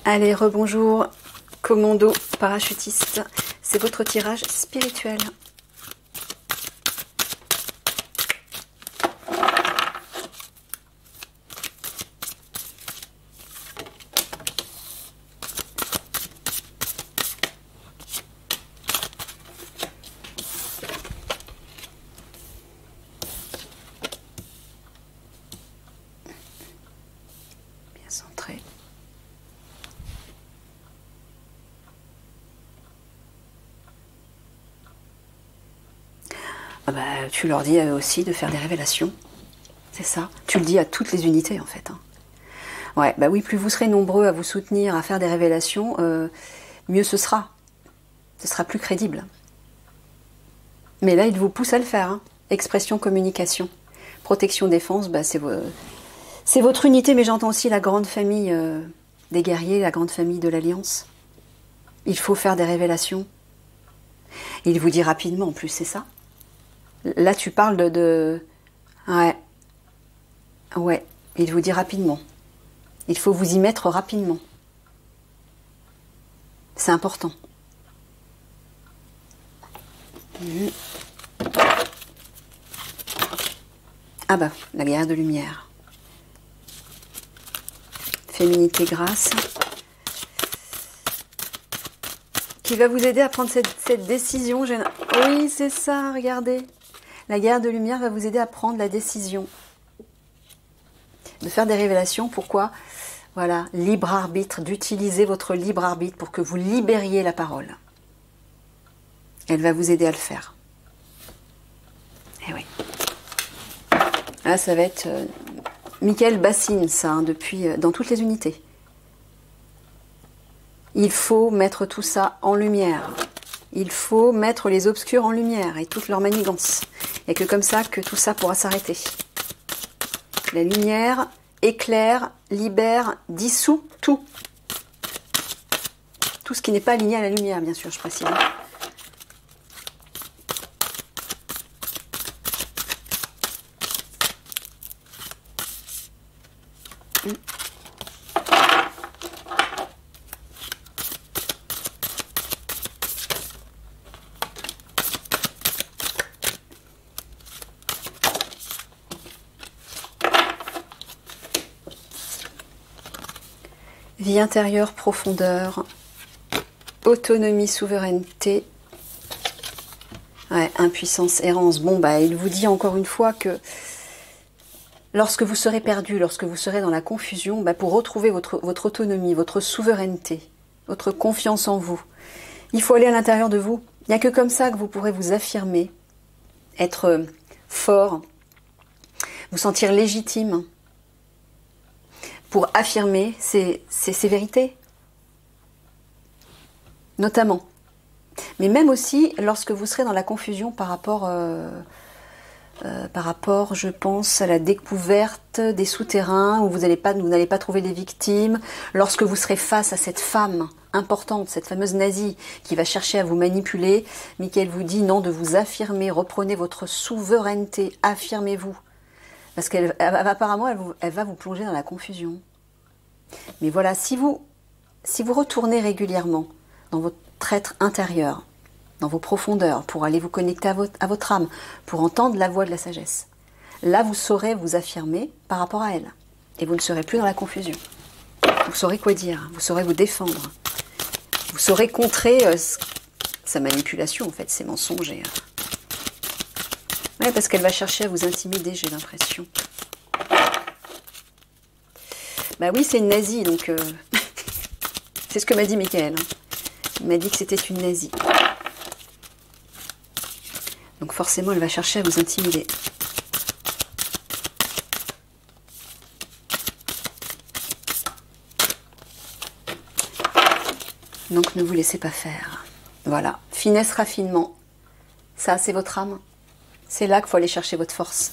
Allez, rebonjour, commando, parachutiste. C'est votre tirage spirituel. Bien centré. Ah bah, tu leur dis aussi de faire des révélations. C'est ça. Tu le dis à toutes les unités en fait. Hein. Ouais, bah oui, plus vous serez nombreux à vous soutenir, à faire des révélations, mieux ce sera. Ce sera plus crédible. Mais là, il vous pousse à le faire. Hein. Expression, communication. Protection, défense, bah, c'est votre unité, mais j'entends aussi la grande famille des guerriers, la grande famille de l'Alliance. Il faut faire des révélations. Il vous dit rapidement, en plus, c'est ça. Là, tu parles de... Ouais. Ouais, il vous dit rapidement. Il faut vous y mettre rapidement. C'est important. Ah bah, la guerre de lumière. Féminité, grâce. Qui va vous aider à prendre cette décision. Oui, c'est ça, regardez. La guerre de lumière va vous aider à prendre la décision. De faire des révélations, pourquoi? Voilà, libre arbitre, d'utiliser votre libre arbitre pour que vous libériez la parole. Elle va vous aider à le faire. Eh oui. Là, ça va être Michael bassine, ça, hein, depuis, dans toutes les unités. Il faut mettre tout ça en lumière. Il faut mettre les obscurs en lumière et toute leur manigance. Il n'y a que comme ça que tout ça pourra s'arrêter. La lumière éclaire, libère, dissout tout. Tout ce qui n'est pas aligné à la lumière, bien sûr, je précise. Vie intérieure, profondeur, autonomie, souveraineté, ouais, impuissance, errance. Bon, bah, il vous dit encore une fois que lorsque vous serez perdu, lorsque vous serez dans la confusion, bah, pour retrouver votre autonomie, votre souveraineté, votre confiance en vous, il faut aller à l'intérieur de vous. Il n'y a que comme ça que vous pourrez vous affirmer, être fort, vous sentir légitime, pour affirmer ces vérités, notamment. Mais même aussi, lorsque vous serez dans la confusion par rapport, je pense, à la découverte des souterrains, où vous n'allez pas trouver les victimes, lorsque vous serez face à cette femme importante, cette fameuse nazie, qui va chercher à vous manipuler, Michael vous dit non, de vous affirmer, reprenez votre souveraineté, affirmez-vous. Parce qu'apparemment, elle va vous plonger dans la confusion. Mais voilà, si vous retournez régulièrement dans votre être intérieur, dans vos profondeurs, pour aller vous connecter à votre âme, pour entendre la voix de la sagesse, là, vous saurez vous affirmer par rapport à elle. Et vous ne serez plus dans la confusion. Vous saurez quoi dire, vous saurez vous défendre. Vous saurez contrer sa manipulation, en fait, ses mensonges. Ouais, parce qu'elle va chercher à vous intimider, j'ai l'impression. Bah oui, c'est une nazie, donc... c'est ce que m'a dit Michael. Hein. Il m'a dit que c'était une nazie. Donc forcément, elle va chercher à vous intimider. Donc ne vous laissez pas faire. Voilà. Finesse, raffinement. Ça, c'est votre âme. C'est là qu'il faut aller chercher votre force.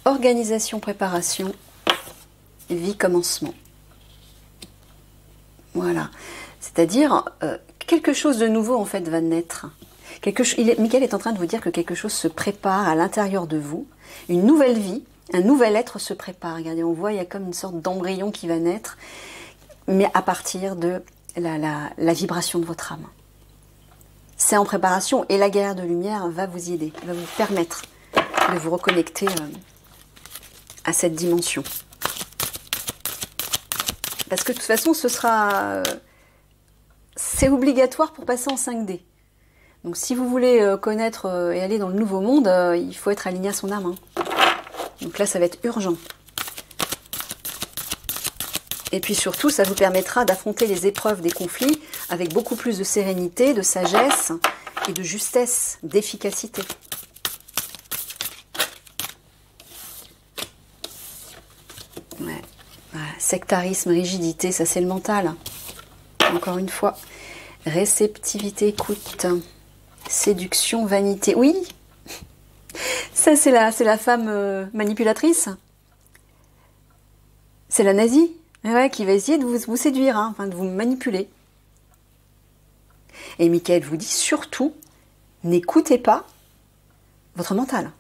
Organisation, préparation, vie, commencement. Voilà. C'est-à-dire, quelque chose de nouveau, en fait, va naître. Michael est en train de vous dire que quelque chose se prépare à l'intérieur de vous. Une nouvelle vie, un nouvel être se prépare. Regardez, on voit, il y a comme une sorte d'embryon qui va naître. mais à partir de la vibration de votre âme. C'est en préparation et la guerrière de lumière va vous y aider, va vous permettre de vous reconnecter à cette dimension. Parce que de toute façon, c'est obligatoire pour passer en 5D. Donc si vous voulez connaître et aller dans le nouveau monde, il faut être aligné à son âme. Hein. Donc là, ça va être urgent. Et puis surtout, ça vous permettra d'affronter les épreuves des conflits avec beaucoup plus de sérénité, de sagesse et de justesse, d'efficacité. Ouais. Voilà. Sectarisme, rigidité, ça c'est le mental. Encore une fois, réceptivité, écoute, séduction, vanité. Oui, ça c'est la femme manipulatrice. C'est la nazie, ouais, qui va essayer de vous séduire, hein, enfin de vous manipuler. Et Michael vous dit surtout, n'écoutez pas votre mental.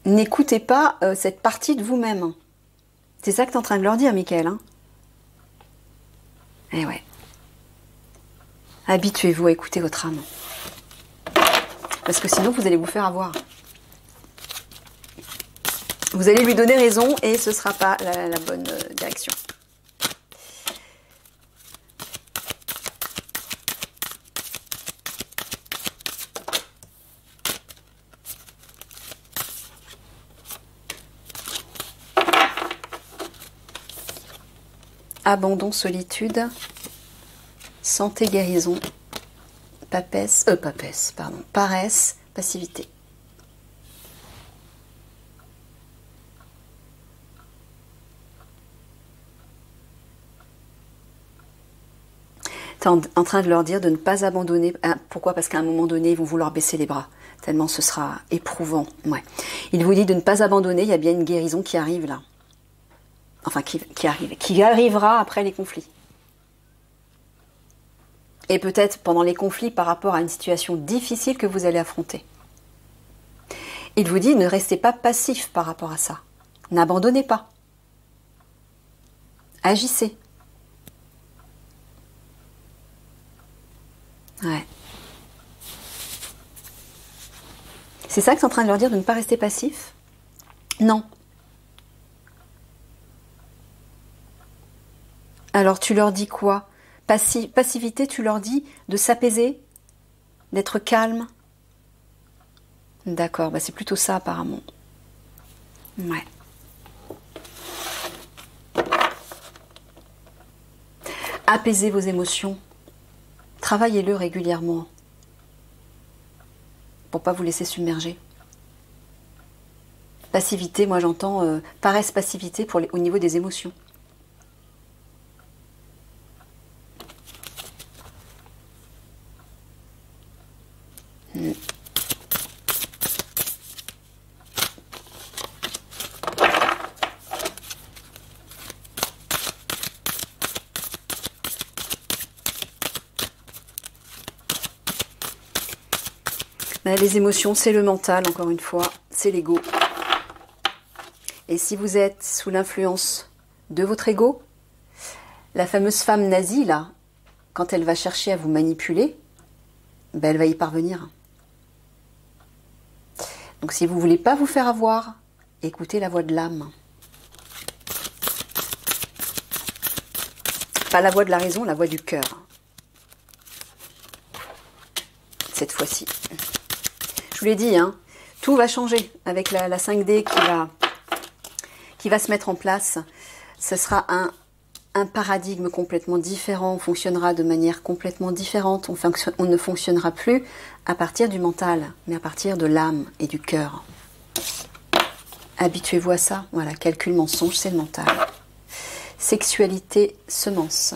N'écoutez pas cette partie de vous-même. C'est ça que tu es en train de leur dire, Michael. Hein. Eh ouais. Habituez-vous à écouter votre âme. Parce que sinon, vous allez vous faire avoir. Vous allez lui donner raison et ce ne sera pas la bonne direction. Abandon, solitude, santé, guérison, paresse, passivité. Tu es en train de leur dire de ne pas abandonner. Pourquoi? Parce qu'à un moment donné, ils vont vouloir baisser les bras. Tellement ce sera éprouvant. Ouais. Il vous dit de ne pas abandonner, il y a bien une guérison qui arrive là. Enfin, qui arrivera après les conflits. Et peut-être pendant les conflits par rapport à une situation difficile que vous allez affronter. Il vous dit, ne restez pas passif par rapport à ça. N'abandonnez pas. Agissez. Ouais. C'est ça que tu es en train de leur dire, de ne pas rester passif? Non. Alors tu leur dis quoi? Passivité, tu leur dis de s'apaiser, d'être calme. D'accord, bah c'est plutôt ça apparemment. Ouais. Apaisez vos émotions. Travaillez-le régulièrement. Pour pas vous laisser submerger. Passivité, moi j'entends paresse, passivité au niveau des émotions. Les émotions, c'est le mental, encore une fois, c'est l'ego. Et si vous êtes sous l'influence de votre ego, la fameuse femme nazie, là, quand elle va chercher à vous manipuler, ben elle va y parvenir. Donc si vous ne voulez pas vous faire avoir, écoutez la voix de l'âme. Pas la voix de la raison, la voix du cœur. Cette fois-ci. Je vous l'ai dit, hein, tout va changer avec la 5D qui va se mettre en place. Ce sera un paradigme complètement différent. On fonctionnera de manière complètement différente. On ne fonctionnera plus à partir du mental, mais à partir de l'âme et du cœur. Habituez-vous à ça. Voilà, calcul, mensonge, c'est le mental. Sexualité, semence.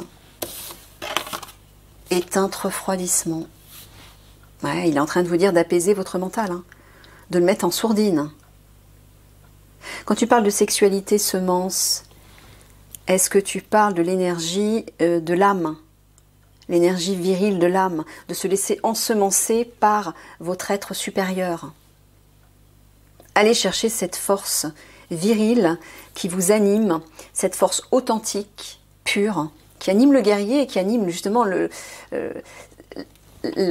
Éteinte, refroidissement. Ouais, il est en train de vous dire d'apaiser votre mental, hein, de le mettre en sourdine. Quand tu parles de sexualité, semence, est-ce que tu parles de l'énergie de l'âme, l'énergie virile de l'âme, de se laisser ensemencer par votre être supérieur? Allez chercher cette force virile qui vous anime, cette force authentique pure, qui anime le guerrier et qui anime justement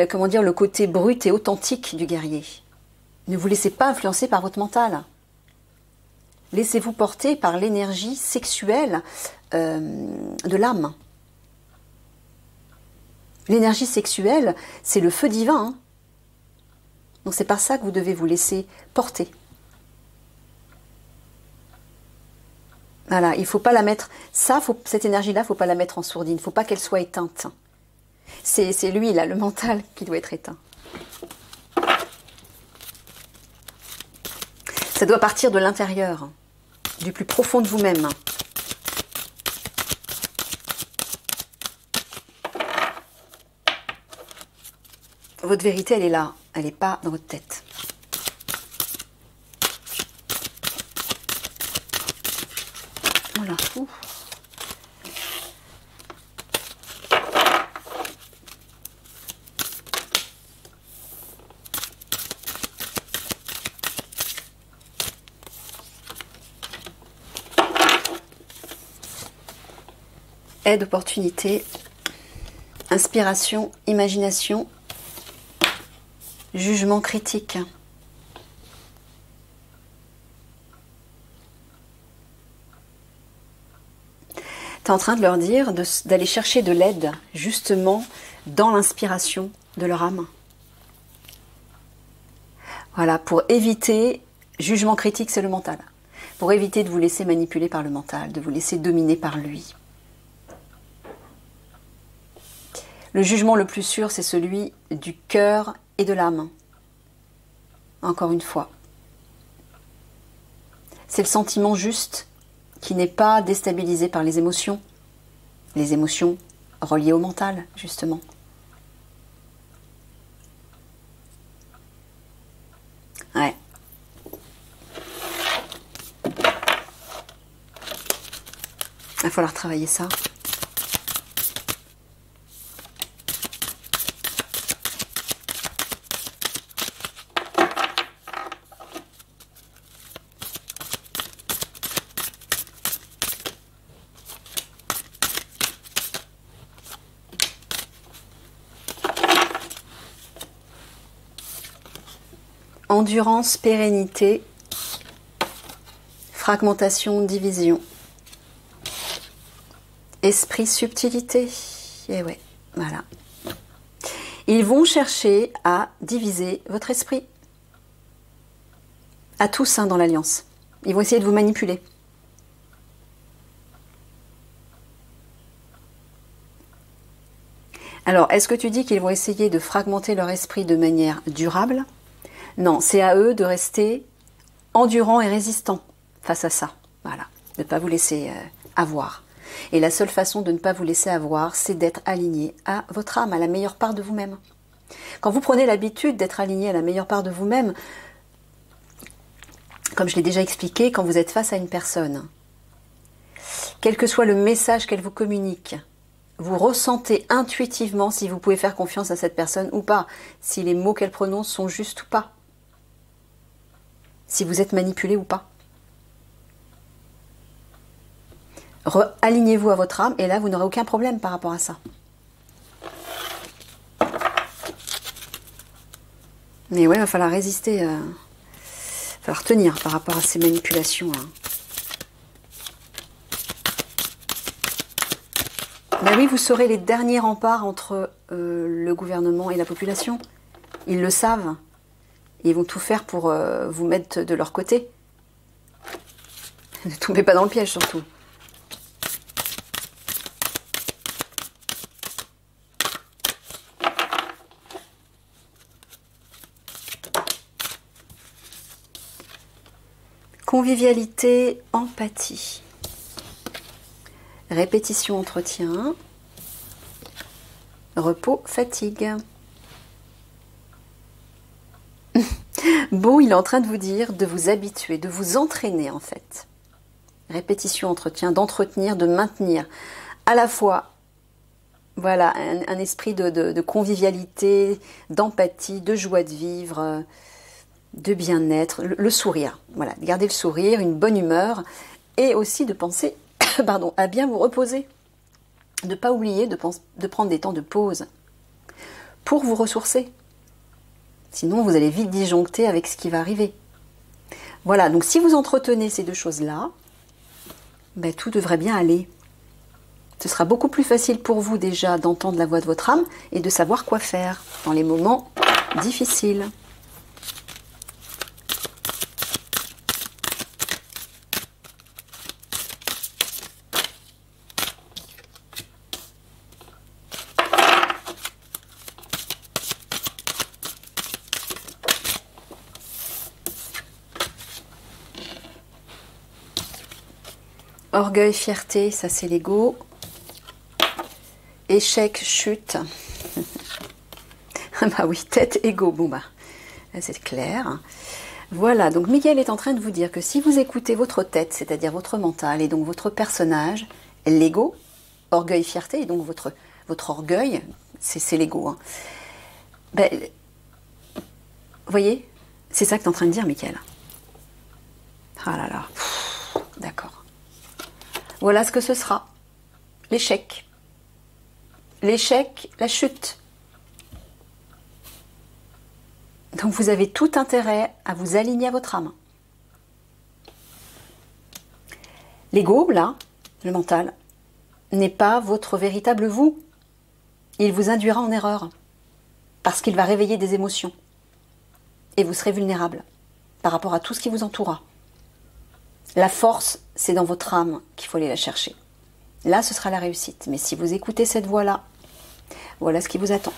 comment dire, le côté brut et authentique du guerrier. Ne vous laissez pas influencer par votre mental. Laissez-vous porter par l'énergie sexuelle de l'âme. L'énergie sexuelle, c'est le feu divin. Hein. Donc c'est par ça que vous devez vous laisser porter. Voilà, il ne faut pas la mettre... cette énergie-là, il ne faut pas la mettre en sourdine. Il ne faut pas qu'elle soit éteinte. C'est lui, là, le mental, qui doit être éteint. Ça doit partir de l'intérieur, du plus profond de vous-même. Votre vérité, elle est là. Elle n'est pas dans votre tête. Voilà. Ouh. Aide, opportunité, inspiration, imagination, jugement critique. Tu es en train de leur dire d'aller chercher de l'aide, justement, dans l'inspiration de leur âme. Voilà, pour éviter, jugement critique, c'est le mental. Pour éviter de vous laisser manipuler par le mental, de vous laisser dominer par lui. Le jugement le plus sûr, c'est celui du cœur et de l'âme. Encore une fois. C'est le sentiment juste qui n'est pas déstabilisé par les émotions. Les émotions reliées au mental, justement. Ouais. Il va falloir travailler ça. Endurance, pérennité, fragmentation, division, esprit, subtilité. Et ouais, voilà. Ils vont chercher à diviser votre esprit. À tous, hein, dans l'alliance. Ils vont essayer de vous manipuler. Alors, est-ce que tu dis qu'ils vont essayer de fragmenter leur esprit de manière durable ? Non, c'est à eux de rester endurants et résistants face à ça. Voilà, de ne pas vous laisser avoir. Et la seule façon de ne pas vous laisser avoir, c'est d'être aligné à votre âme, à la meilleure part de vous-même. Quand vous prenez l'habitude d'être aligné à la meilleure part de vous-même, comme je l'ai déjà expliqué, quand vous êtes face à une personne, quel que soit le message qu'elle vous communique, vous ressentez intuitivement si vous pouvez faire confiance à cette personne ou pas, si les mots qu'elle prononce sont justes ou pas. Si vous êtes manipulé ou pas. Alignez-vous à votre âme et là, vous n'aurez aucun problème par rapport à ça. Mais ouais, il va falloir résister, il va falloir tenir par rapport à ces manipulations. Hein. Ben oui, vous serez les derniers remparts entre le gouvernement et la population. Ils le savent. Ils vont tout faire pour vous mettre de leur côté. Ne tombez pas dans le piège, surtout. Convivialité, empathie. Répétition, entretien. Repos, fatigue. Bon, il est en train de vous dire de vous habituer, de vous entraîner en fait. Répétition, entretien, d'entretenir, de maintenir à la fois voilà, un esprit de convivialité, d'empathie, de joie de vivre, de bien-être, le sourire. Voilà, garder le sourire, une bonne humeur et aussi de penser pardon, à bien vous reposer. ne pas oublier de prendre des temps de pause pour vous ressourcer. Sinon, vous allez vite disjoncter avec ce qui va arriver. Voilà, donc si vous entretenez ces deux choses-là, ben, tout devrait bien aller. Ce sera beaucoup plus facile pour vous déjà d'entendre la voix de votre âme et de savoir quoi faire dans les moments difficiles. Orgueil, fierté, ça c'est l'ego. Échec, chute. Bah oui, tête, ego. Bon bah, c'est clair. Voilà, donc Miguel est en train de vous dire que si vous écoutez votre tête, c'est-à-dire votre mental, et donc votre personnage, l'ego, orgueil, fierté, et donc votre orgueil, c'est l'ego. Hein. Ben, vous voyez, c'est ça que tu es en train de dire, Miguel. Ah là là, d'accord. Voilà ce que ce sera. L'échec. L'échec, la chute. Donc vous avez tout intérêt à vous aligner à votre âme. L'ego, là, le mental, n'est pas votre véritable vous. Il vous induira en erreur. Parce qu'il va réveiller des émotions. Et vous serez vulnérable par rapport à tout ce qui vous entourera. La force, c'est dans votre âme qu'il faut aller la chercher. Là, ce sera la réussite. Mais si vous écoutez cette voix-là, voilà ce qui vous attend.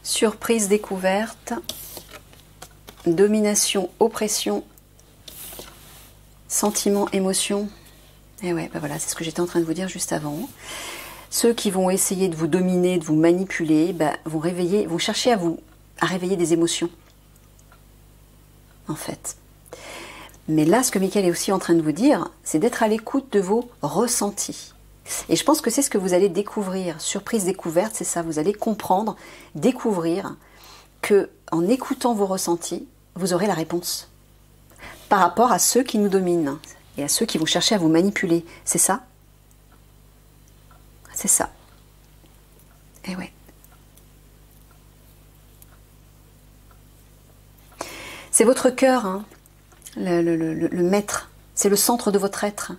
Surprise, découverte, domination, oppression, sentiment, émotion. Et ouais, ben voilà, c'est ce que j'étais en train de vous dire juste avant. Ceux qui vont essayer de vous dominer, de vous manipuler, ben, vont chercher à réveiller des émotions. En fait. Mais là, ce que Mickaël est aussi en train de vous dire, c'est d'être à l'écoute de vos ressentis. Et je pense que c'est ce que vous allez découvrir. Surprise, découverte, c'est ça. Vous allez comprendre, découvrir que en écoutant vos ressentis, vous aurez la réponse. Par rapport à ceux qui nous dominent et à ceux qui vont chercher à vous manipuler. C'est ça? C'est ça. Et ouais. C'est votre cœur, hein, le maître. C'est le centre de votre être.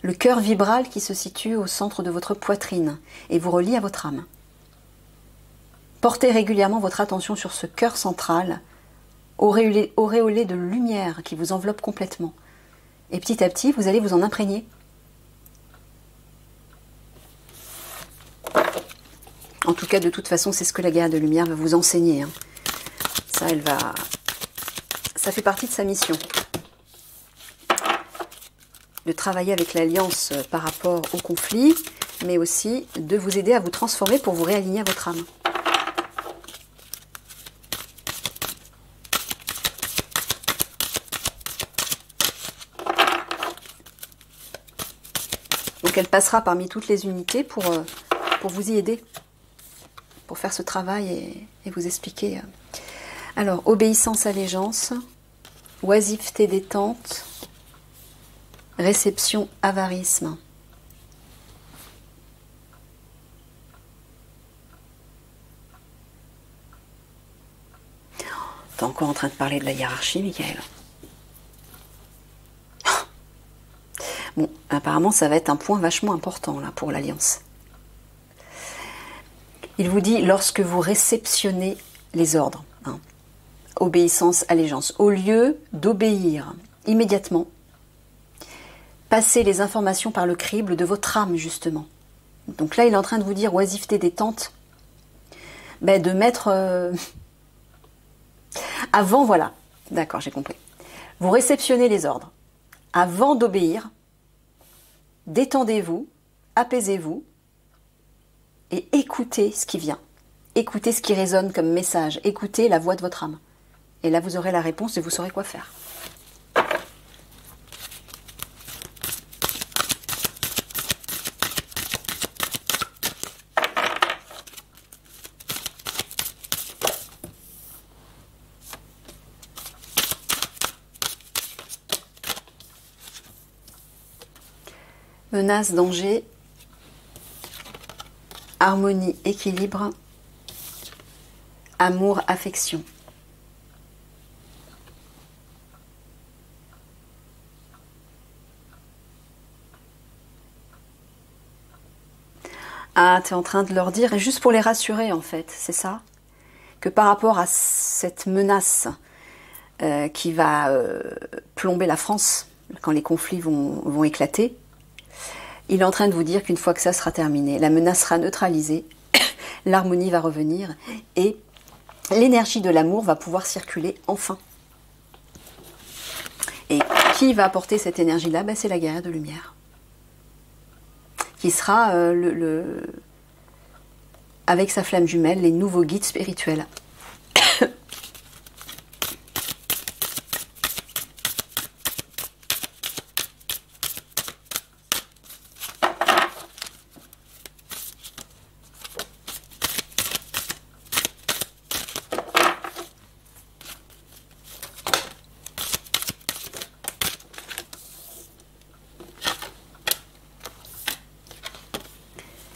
Le cœur vibral qui se situe au centre de votre poitrine et vous relie à votre âme. Portez régulièrement votre attention sur ce cœur central, auréolé de lumière qui vous enveloppe complètement. Et petit à petit, vous allez vous en imprégner. En tout cas, de toute façon, c'est ce que la guerre de lumière va vous enseigner. Hein. Ça fait partie de sa mission. De travailler avec l'Alliance par rapport au conflit, mais aussi de vous aider à vous transformer pour vous réaligner à votre âme. Donc elle passera parmi toutes les unités pour vous y aider, pour faire ce travail et vous expliquer. Alors, obéissance, allégeance, oisiveté, détente, réception, avarisme. T'es encore en train de parler de la hiérarchie, Mickaël. Bon, apparemment, ça va être un point vachement important là pour l'Alliance. Il vous dit, lorsque vous réceptionnez les ordres, hein, obéissance, allégeance, au lieu d'obéir immédiatement, passez les informations par le crible de votre âme, justement. Donc là, il est en train de vous dire, oisiveté, détente, ben, de mettre... Avant, voilà, d'accord, j'ai compris. Vous réceptionnez les ordres. Avant d'obéir, détendez-vous, apaisez-vous et écoutez ce qui vient. Écoutez ce qui résonne comme message. Écoutez la voix de votre âme. Et là, vous aurez la réponse et vous saurez quoi faire. Menace, danger, harmonie, équilibre, amour, affection. Ah, tu es en train de leur dire, et juste pour les rassurer en fait, c'est ça, que par rapport à cette menace qui va plomber la France quand les conflits vont éclater, il est en train de vous dire qu'une fois que ça sera terminé, la menace sera neutralisée, l'harmonie va revenir et l'énergie de l'amour va pouvoir circuler enfin. Et qui va apporter cette énergie-là? Ben, c'est la guerrière de lumière. Qui sera avec sa flamme jumelle, les nouveaux guides spirituels.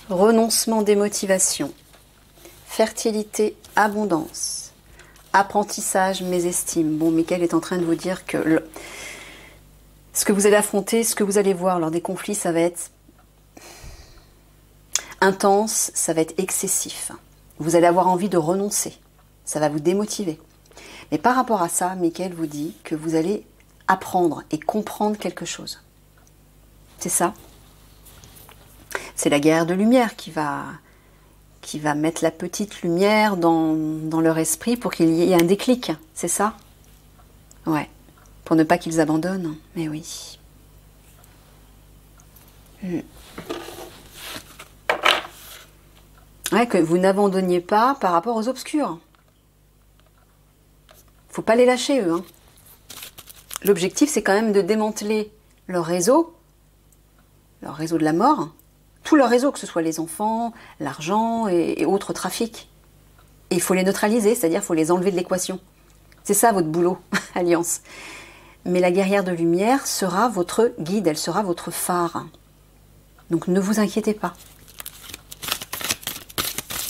Renoncement des motivations, fertilité, abondance, apprentissage, mésestime. Bon, Michael est en train de vous dire que ce que vous allez affronter, ce que vous allez voir lors des conflits, ça va être intense, ça va être excessif. Vous allez avoir envie de renoncer, ça va vous démotiver. Mais par rapport à ça, Michael vous dit que vous allez apprendre et comprendre quelque chose. C'est ça. C'est la guerre de lumière qui va mettre la petite lumière dans leur esprit pour qu'il y ait un déclic. C'est ça? Ouais. Pour ne pas qu'ils abandonnent. Mais oui. Ouais, que vous n'abandonniez pas par rapport aux obscurs. Faut pas les lâcher, eux. Hein. L'objectif, c'est quand même de démanteler leur réseau de la mort, tout leur réseau, que ce soit les enfants, l'argent et autres trafics. Et il faut les neutraliser, c'est-à-dire il faut les enlever de l'équation. C'est ça votre boulot, Alliance. Mais la guerrière de lumière sera votre guide, elle sera votre phare. Donc ne vous inquiétez pas.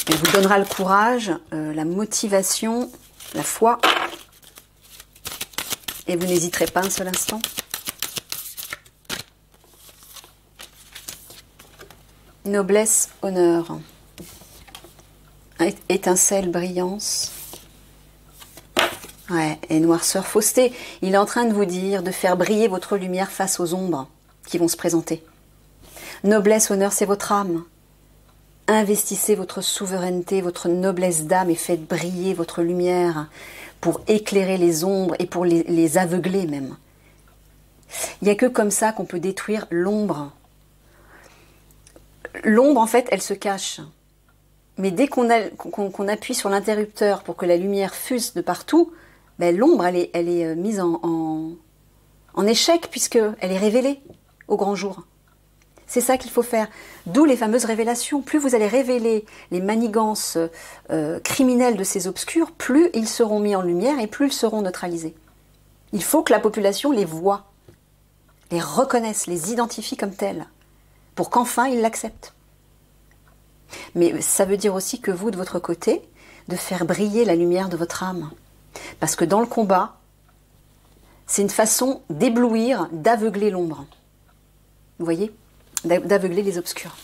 Elle vous donnera le courage, la motivation, la foi. Et vous n'hésiterez pas un seul instant. Noblesse, honneur, étincelle, brillance, ouais, et noirceur, fausseté. Il est en train de vous dire de faire briller votre lumière face aux ombres qui vont se présenter. Noblesse, honneur, c'est votre âme. Investissez votre souveraineté, votre noblesse d'âme et faites briller votre lumière pour éclairer les ombres et pour les aveugler même. Il n'y a que comme ça qu'on peut détruire l'ombre. L'ombre, en fait, elle se cache. Mais dès qu'on appuie sur l'interrupteur pour que la lumière fuse de partout, ben, l'ombre, elle est mise en échec puisqu'elle est révélée au grand jour. C'est ça qu'il faut faire. D'où les fameuses révélations. Plus vous allez révéler les manigances criminelles de ces obscurs, plus ils seront mis en lumière et plus ils seront neutralisés. Il faut que la population les voie, les reconnaisse, les identifie comme tels, pour qu'enfin ils l'acceptent. Mais ça veut dire aussi que vous, de votre côté, de faire briller la lumière de votre âme. Parce que dans le combat, c'est une façon d'éblouir, d'aveugler l'ombre. Vous voyez ? D'aveugler les obscurs.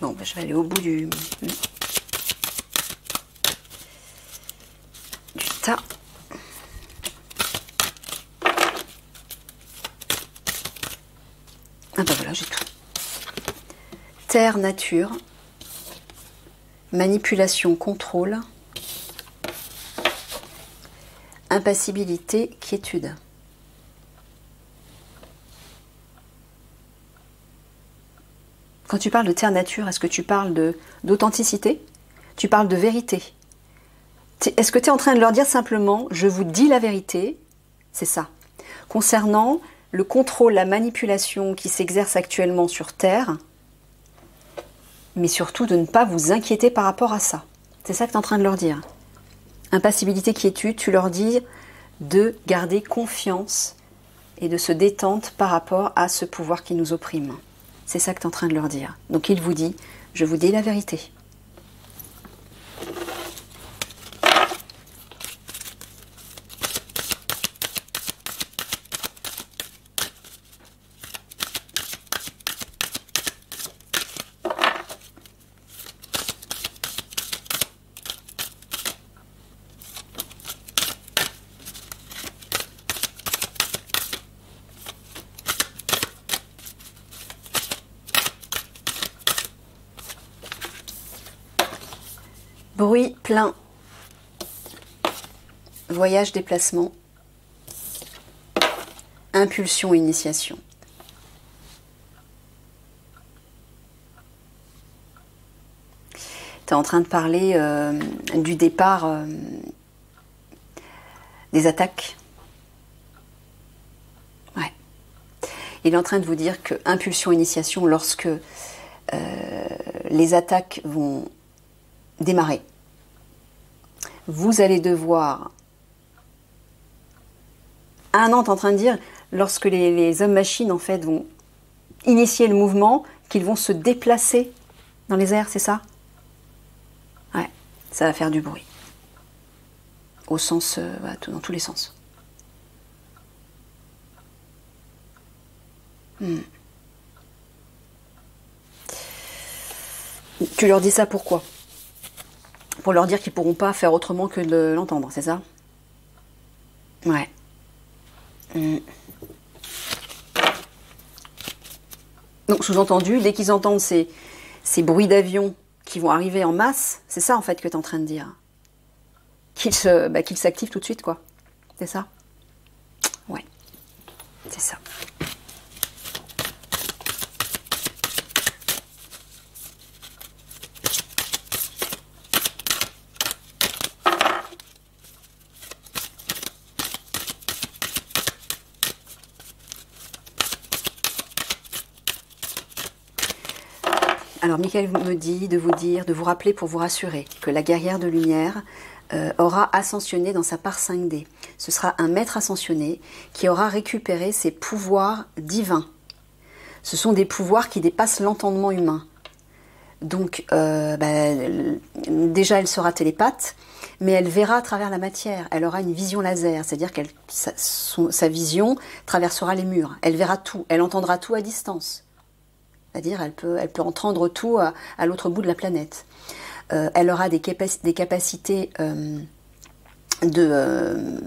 Bon, ben, je vais aller au bout du tas. Ah ben voilà, j'ai tout. Terre, nature, manipulation, contrôle, impassibilité, quiétude. Quand tu parles de terre nature, est-ce que tu parles d'authenticité? Tu parles de vérité? Est-ce que tu es en train de leur dire simplement, je vous dis la vérité? C'est ça. Concernant le contrôle, la manipulation qui s'exerce actuellement sur Terre, mais surtout de ne pas vous inquiéter par rapport à ça. C'est ça que tu es en train de leur dire. Impassibilité, quiétude, tu leur dis de garder confiance et de se détendre par rapport à ce pouvoir qui nous opprime. C'est ça que tu es en train de leur dire. Donc il vous dit, je vous dis la vérité. Bruit plein. Voyage, déplacement. Impulsion, initiation. Tu es en train de parler du départ des attaques. Ouais. Il est en train de vous dire que impulsion, initiation, lorsque les attaques vont démarrer, vous allez devoir, un an, t'es en train de dire, lorsque les hommes-machines en fait vont initier le mouvement, qu'ils vont se déplacer dans les airs, c'est ça? Ouais, ça va faire du bruit. Au sens, dans tous les sens. Tu leur dis ça pourquoi? Pour leur dire qu'ils ne pourront pas faire autrement que de l'entendre, c'est ça? Ouais. Donc, sous-entendu, dès qu'ils entendent ces bruits d'avion qui vont arriver en masse, c'est ça en fait que tu es en train de dire. Qu'ils s'activent tout de suite, quoi. C'est ça? Ouais. C'est ça. Alors, Michael me dit de vous dire, de vous rappeler pour vous rassurer que la guerrière de lumière aura ascensionné dans sa part 5D. Ce sera un maître ascensionné qui aura récupéré ses pouvoirs divins. Ce sont des pouvoirs qui dépassent l'entendement humain. Donc, déjà, elle sera télépathe, mais elle verra à travers la matière. Elle aura une vision laser, c'est-à-dire que sa vision traversera les murs. Elle verra tout, elle entendra tout à distance. C'est-à-dire elle peut entendre tout à l'autre bout de la planète. Elle aura des capacités de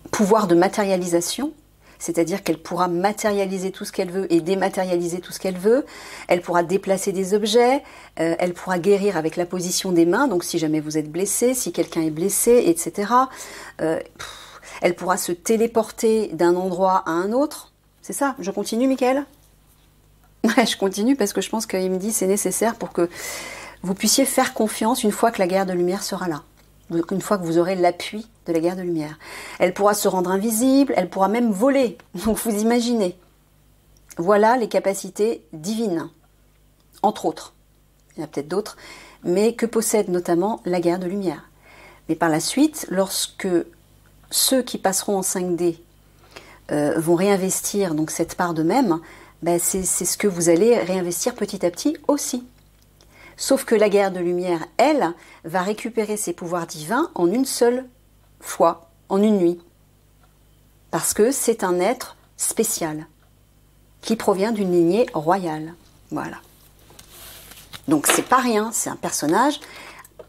pouvoir de matérialisation, c'est-à-dire qu'elle pourra matérialiser tout ce qu'elle veut et dématérialiser tout ce qu'elle veut. Elle pourra déplacer des objets, elle pourra guérir avec la position des mains, donc si jamais vous êtes blessé, si quelqu'un est blessé, etc. Elle pourra se téléporter d'un endroit à un autre. C'est ça, je continue, Michael ? Ouais, je continue parce que je pense qu'il me dit c'est nécessaire pour que vous puissiez faire confiance une fois que la guerre de lumière sera là. Donc une fois que vous aurez l'appui de la guerre de lumière. Elle pourra se rendre invisible, elle pourra même voler. Donc vous imaginez. Voilà les capacités divines, entre autres. Il y en a peut-être d'autres, mais que possède notamment la guerre de lumière. Mais par la suite, lorsque ceux qui passeront en 5D vont réinvestir donc cette part d'eux-mêmes, c'est ce que vous allez réinvestir petit à petit aussi. Sauf que la guerre de lumière, elle, va récupérer ses pouvoirs divins en une seule fois, en une nuit. Parce que c'est un être spécial, qui provient d'une lignée royale. Voilà. Donc c'est pas rien, c'est un personnage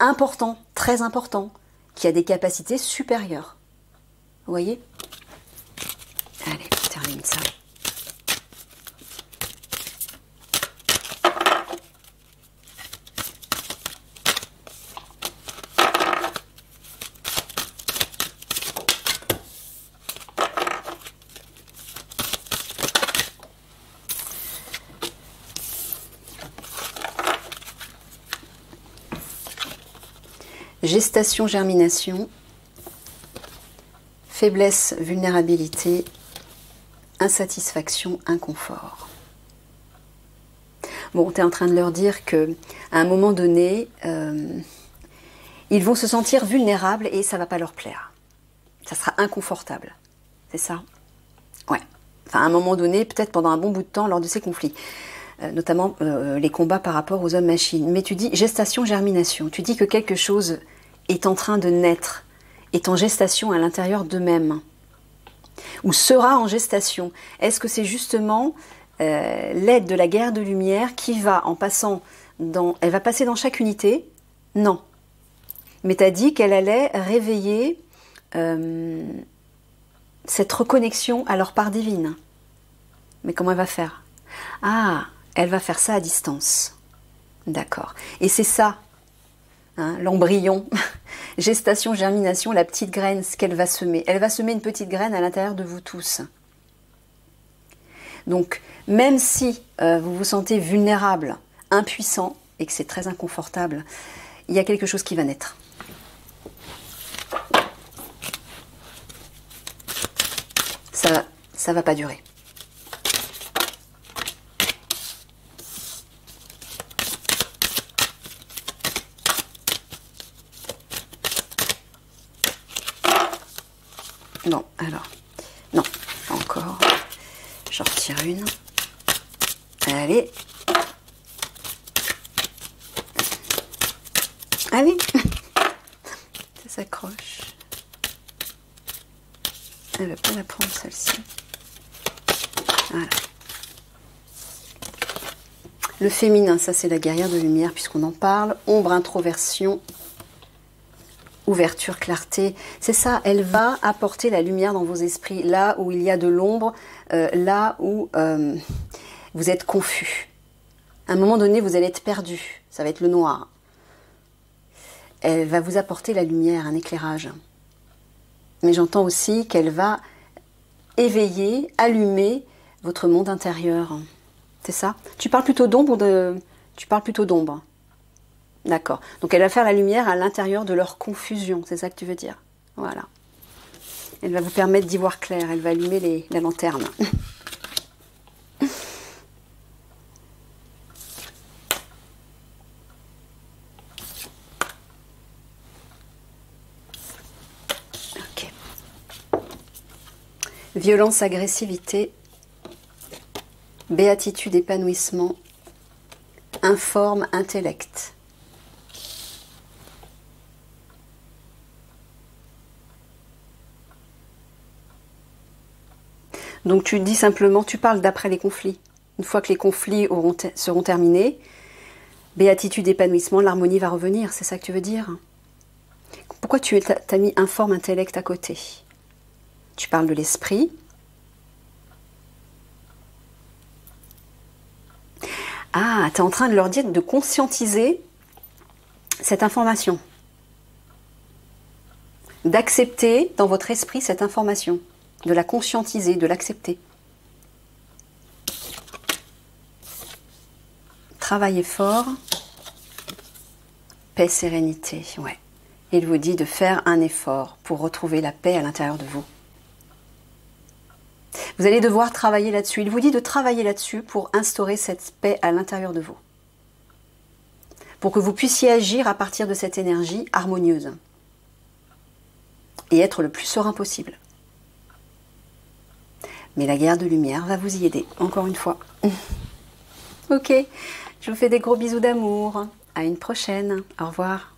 important, très important, qui a des capacités supérieures. Vous voyez? Allez, on termine ça. gestation, germination, faiblesse, vulnérabilité, insatisfaction, inconfort. Bon, tu es en train de leur dire que à un moment donné, ils vont se sentir vulnérables et ça ne va pas leur plaire. Ça sera inconfortable. C'est ça? Ouais. Enfin, à un moment donné, peut-être pendant un bon bout de temps, lors de ces conflits. Notamment les combats par rapport aux hommes-machines. Mais tu dis gestation, germination. Tu dis que quelque chose est en train de naître, est en gestation à l'intérieur d'eux-mêmes. Ou sera en gestation. Est-ce que c'est justement l'aide de la guerre de lumière qui va, en passant dans... Elle va passer dans chaque unité? Non. Mais tu as dit qu'elle allait réveiller cette reconnexion à leur part divine. Mais comment elle va faire? Ah, elle va faire ça à distance. D'accord. Et c'est ça, hein, l'embryon, gestation, germination, la petite graine, ce qu'elle va semer. Elle va semer une petite graine à l'intérieur de vous tous. Donc, même si vous vous sentez vulnérable, impuissant, et que c'est très inconfortable, il y a quelque chose qui va naître. Ça va pas durer. Bon, alors, non, pas encore. J'en retire une. Allez. Allez. Ça s'accroche. Elle va pas la prendre celle-ci. Voilà. Le féminin, ça c'est la guerrière de lumière puisqu'on en parle. Ombre, introversion. Ouverture, clarté, c'est ça, elle va apporter la lumière dans vos esprits, là où il y a de l'ombre, là où vous êtes confus. À un moment donné, vous allez être perdu, ça va être le noir. Elle va vous apporter la lumière, un éclairage. Mais j'entends aussi qu'elle va éveiller, allumer votre monde intérieur. C'est ça? Tu parles plutôt d'ombre ou de... Tu parles plutôt d'ombre. D'accord. Donc elle va faire la lumière à l'intérieur de leur confusion, c'est ça que tu veux dire? Voilà. Elle va vous permettre d'y voir clair, elle va allumer la lanterne. Ok. Violence, agressivité, béatitude, épanouissement, informe, intellect. Donc tu dis simplement, tu parles d'après les conflits. Une fois que les conflits seront terminés, béatitude, épanouissement, l'harmonie va revenir, c'est ça que tu veux dire? Pourquoi tu as mis informe, intellect à côté? Tu parles de l'esprit. Ah, tu es en train de leur dire de conscientiser cette information. D'accepter dans votre esprit cette information. De la conscientiser, de l'accepter. Travaillez fort. Paix, sérénité, ouais. Il vous dit de faire un effort pour retrouver la paix à l'intérieur de vous. Vous allez devoir travailler là-dessus. Il vous dit de travailler là-dessus pour instaurer cette paix à l'intérieur de vous. Pour que vous puissiez agir à partir de cette énergie harmonieuse. Et être le plus serein possible. Mais la guerre de lumière va vous y aider, encore une fois. Ok, je vous fais des gros bisous d'amour. À une prochaine. Au revoir.